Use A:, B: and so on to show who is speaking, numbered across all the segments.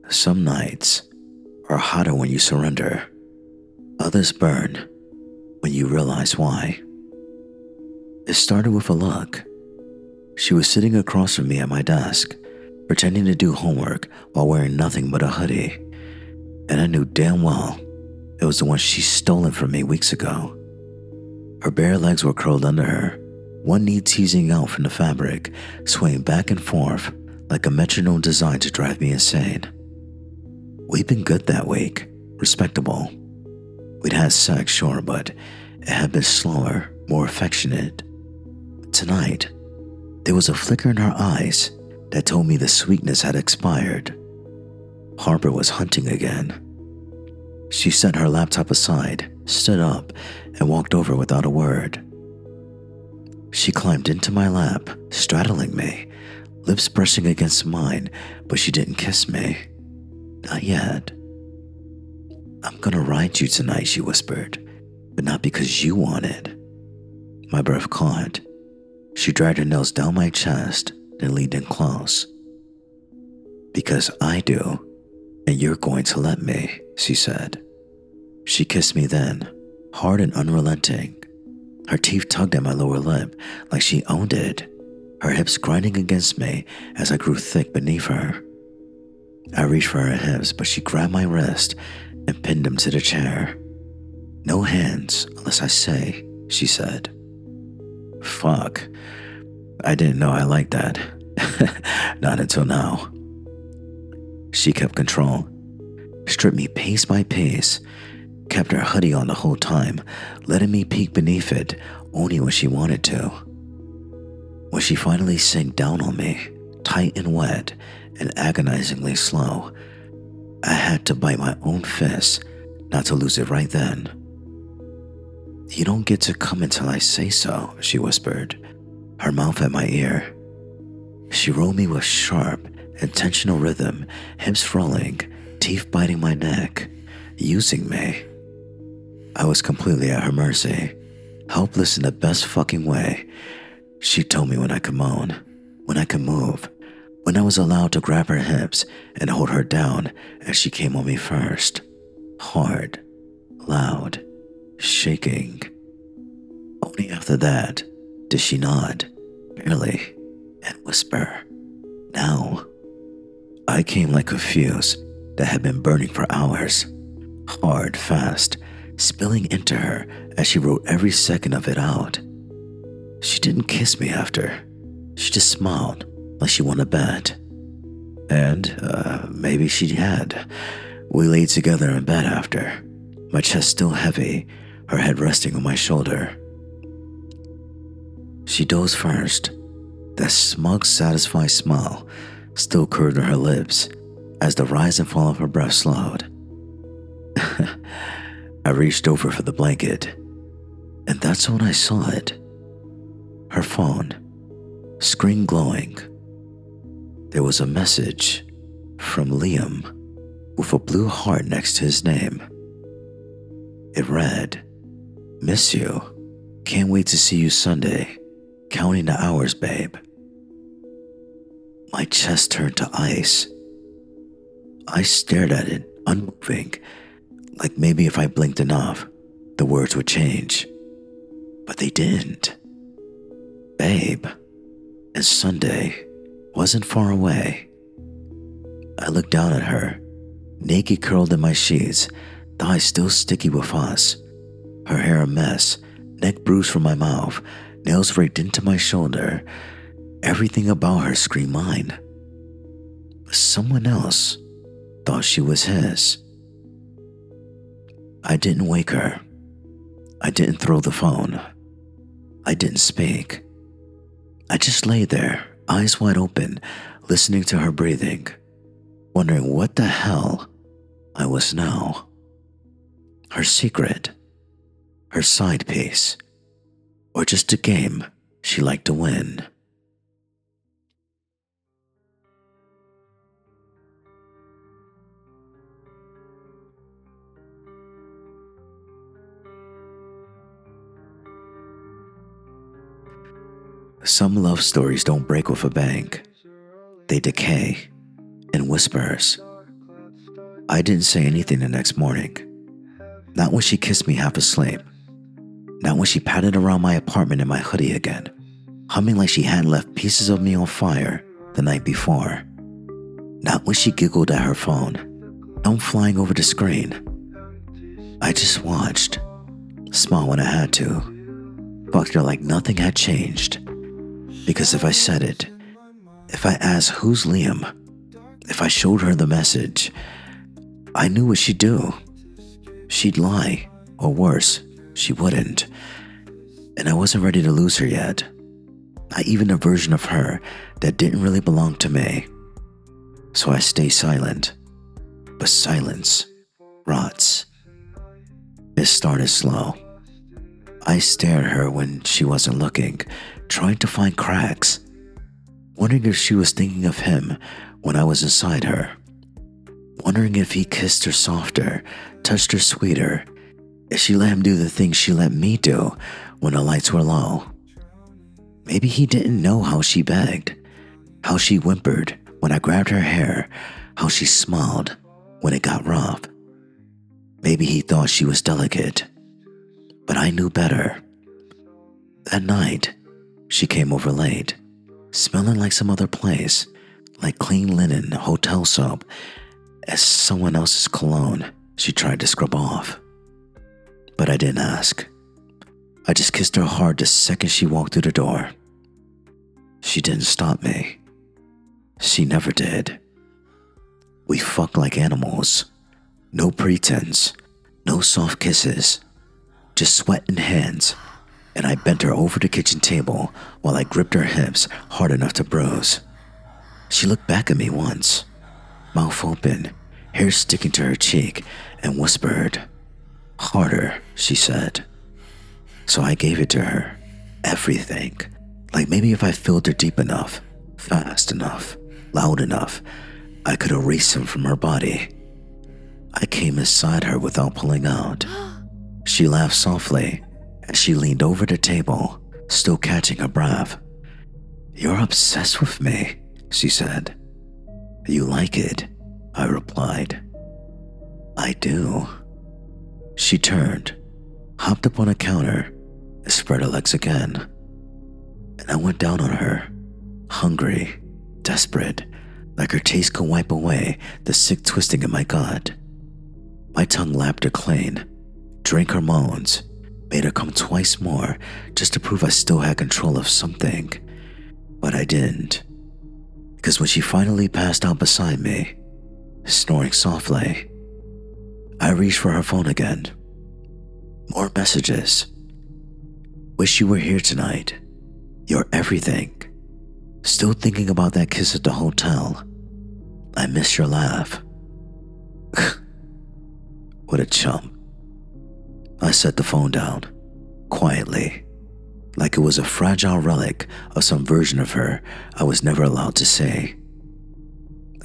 A: Some nights are hotter when you surrender. Others burn when you realize why. It started with a look. She was sitting across from me at my desk, pretending to do homework while wearing nothing but a hoodie. And I knew damn well it was the one she stolen from me weeks ago. Her bare legs were curled under her, one knee teasing out from the fabric, swaying back and forth like a metronome designed to drive me insane. We'd been good that week, respectable. We'd had sex, sure, but it had been slower, more affectionate. Tonight, there was a flicker in her eyes that told me the sweetness had expired. Harper was hunting again. She set her laptop aside, stood up, and walked over without a word. She climbed into my lap, straddling me, lips brushing against mine, but she didn't kiss me. Not yet. "I'm gonna ride you tonight," she whispered, "but not because you want it." My breath caught. She dragged her nails down my chest, then leaned in close. "Because I do, and you're going to let me," she said. She kissed me then, hard and unrelenting. Her teeth tugged at my lower lip like she owned it, her hips grinding against me as I grew thick beneath her. I reached for her hips, but she grabbed my wrist and pinned him to the chair. "No hands unless I say," she said. Fuck. I didn't know I liked that. Not until now. She kept control, stripped me piece by piece, kept her hoodie on the whole time, letting me peek beneath it only when she wanted to. When she finally sank down on me, tight and wet and agonizingly slow, I had to bite my own fist not to lose it right then. "You don't get to come until I say so," she whispered, her mouth at my ear. She rolled me with sharp, intentional rhythm, hips rolling, teeth biting my neck, using me. I was completely at her mercy, helpless in the best fucking way. She told me when I could moan, when I could move, when I was allowed to grab her hips and hold her down as she came on me first. Hard, loud, shaking. Only after that did she nod, barely, and whisper, "Now." I came like a fuse that had been burning for hours, hard, fast, spilling into her as she wrote every second of it out. She didn't kiss me after. She just smiled like she won a bet. And maybe she had. We laid together in bed after, my chest still heavy, her head resting on my shoulder. She dozed first, that smug, satisfied smile still curved on her lips as the rise and fall of her breath slowed. I reached over for the blanket, and that's when I saw it. Her phone, screen glowing. There was a message from Liam with a blue heart next to his name. It read, "Miss you. Can't wait to see you Sunday. Counting the hours, babe." My chest turned to ice. I stared at it, unmoving, like maybe if I blinked enough, the words would change. But they didn't. Babe, and Sunday wasn't far away. I looked down at her, naked curled in my sheets, thighs still sticky with us, her hair a mess, neck bruised from my mouth, nails raked into my shoulder. Everything about her screamed mine. But someone else thought she was his. I didn't wake her. I didn't throw the phone. I didn't speak. I just lay there, eyes wide open, listening to her breathing, wondering what the hell I was now. Her secret, her side piece, or just a game she liked to win. Some love stories don't break with a bang. They decay in whispers, I didn't say anything the next morning. Not when she kissed me half asleep. Not when she patted around my apartment in my hoodie again, humming like she hadn't left pieces of me on fire the night before. Not when she giggled at her phone, film flying over the screen. I just watched, smiled when I had to, fucked her like nothing had changed. Because if I said it, if I asked who's Liam, if I showed her the message, I knew what she'd do. She'd lie, or worse, she wouldn't. And I wasn't ready to lose her yet. Not even a version of her that didn't really belong to me. So I stayed silent. But silence rots. It started slow. I stared at her when she wasn't looking, trying to find cracks, wondering if she was thinking of him when I was inside her, wondering if he kissed her softer, touched her sweeter, if she let him do the things she let me do when the lights were low. Maybe he didn't know how she begged, how she whimpered when I grabbed her hair, how she smiled when it got rough. Maybe he thought she was delicate, but I knew better. That night, she came over late, smelling like some other place, like clean linen, hotel soap, as someone else's cologne she tried to scrub off. But I didn't ask. I just kissed her hard the second she walked through the door. She didn't stop me. She never did. We fucked like animals. No pretense, no soft kisses, just sweat and hands, and I bent her over the kitchen table while I gripped her hips hard enough to bruise. She looked back at me once, mouth open, hair sticking to her cheek, and whispered, "Harder," she said. So I gave it to her, everything, like maybe if I filled her deep enough, fast enough, loud enough, I could erase him from her body. I came inside her without pulling out. She laughed softly as she leaned over the table, still catching her breath. "You're obsessed with me," she said. "You like it," I replied. "I do." She turned, hopped up on a counter, and spread her legs again. And I went down on her, hungry, desperate, like her taste could wipe away the sick twisting in my gut. My tongue lapped her clean, drank her moans, made her come twice more just to prove I still had control of something. But I didn't. Because when she finally passed out beside me, snoring softly, I reached for her phone again. More messages. "Wish you were here tonight. You're everything. Still thinking about that kiss at the hotel. I miss your laugh." What a chump. I set the phone down, quietly, like it was a fragile relic of some version of her I was never allowed to see.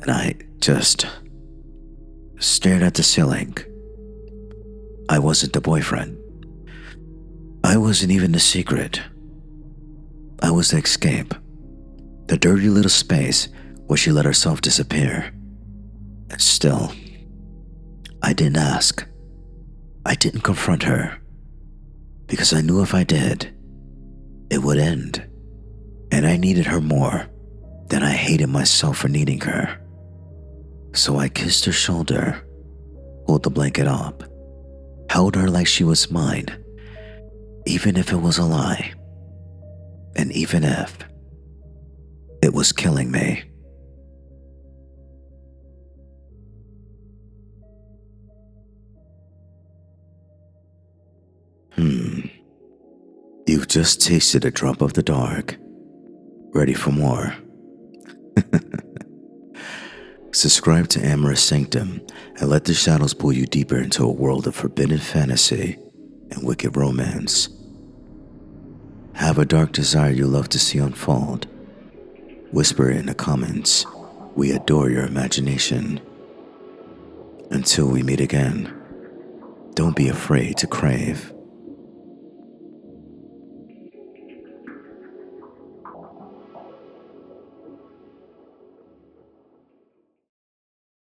A: And I just stared at the ceiling. I wasn't the boyfriend. I wasn't even the secret. I was the escape, the dirty little space where she let herself disappear. And still, I didn't ask. I didn't confront her, because I knew if I did, it would end. And I needed her more than I hated myself for needing her. So I kissed her shoulder, pulled the blanket up, held her like she was mine, even if it was a lie, and even if it was killing me. You've just tasted a drop of the dark. Ready for more? Subscribe to Amorous Sanctum and let the shadows pull you deeper into a world of forbidden fantasy and wicked romance. Have a dark desire you love to see unfold? Whisper it in the comments. We adore your imagination. Until we meet again, don't be afraid to crave.